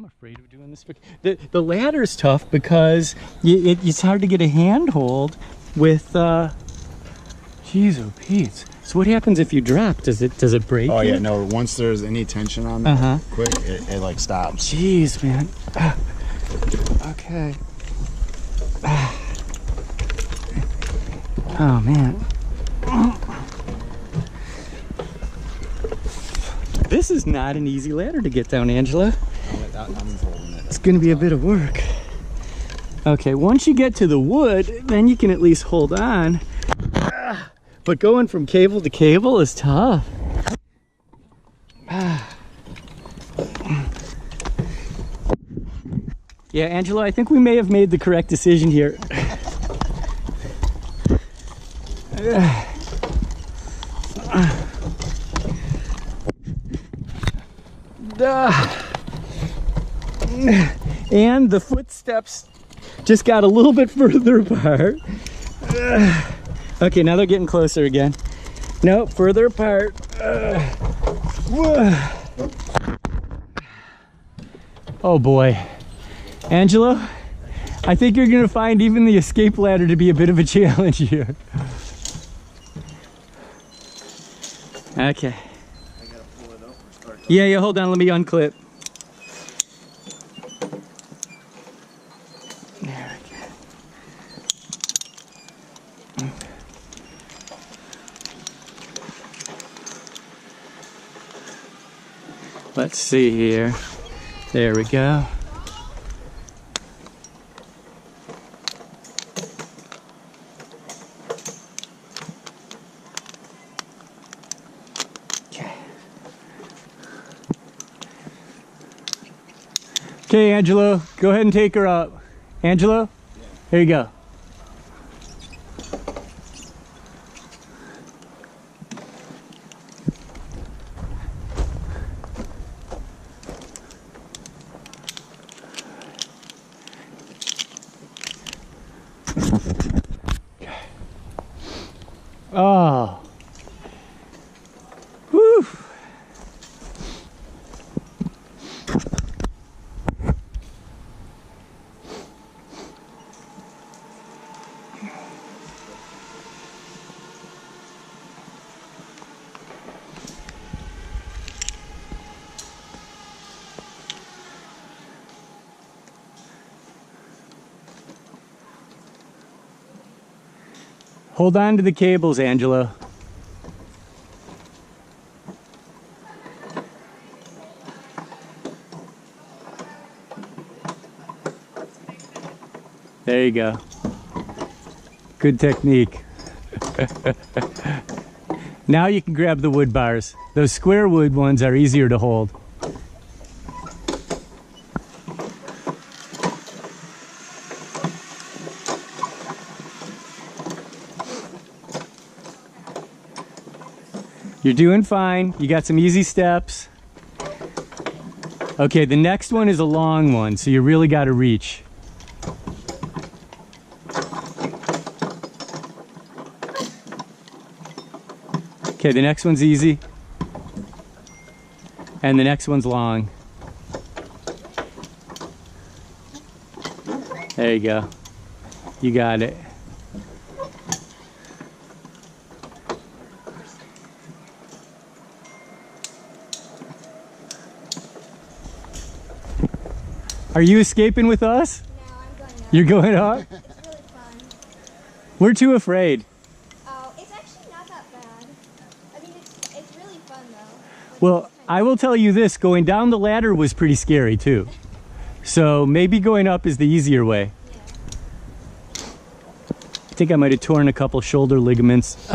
I'm afraid of doing this. The ladder's tough because it's hard to get a handhold with, geez, oh Pete. So what happens if you drop? Does it break? Oh yeah, no, once there's any tension on it, quick, it like stops. Jeez, man. Okay. Oh man. This is not an easy ladder to get down, Angela. I'm holding it. It's gonna be a bit of work. Okay, once you get to the wood, then you can at least hold on. But going from cable to cable is tough. Yeah, Angela, I think we may have made the correct decision here. And the footsteps just got a little bit further apart. Okay, now they're getting closer again. No, further apart. Oh boy. Angelo, I think you're gonna find even the escape ladder to be a bit of a challenge here. Okay. I gotta pull it up or start. Yeah, hold on, let me unclip. There we go. Let's see here. There we go. Okay, Angelo, go ahead and take her up. Angelo, here you go. Oh. Woo. Hold on to the cables, Angelo. There you go. Good technique. Now you can grab the wood bars. Those square wood ones are easier to hold. You're doing fine. You got some easy steps. Okay, the next one is a long one, so you really got to reach. Okay, the next one's easy. And the next one's long. There you go. You got it. Are you escaping with us? No, I'm going up. You're going up? It's really fun. We're too afraid. Oh, it's actually not that bad. I mean, it's really fun though. Well, I will tell you this, going down the ladder was pretty scary too. So maybe going up is the easier way. I think I might have torn a couple shoulder ligaments.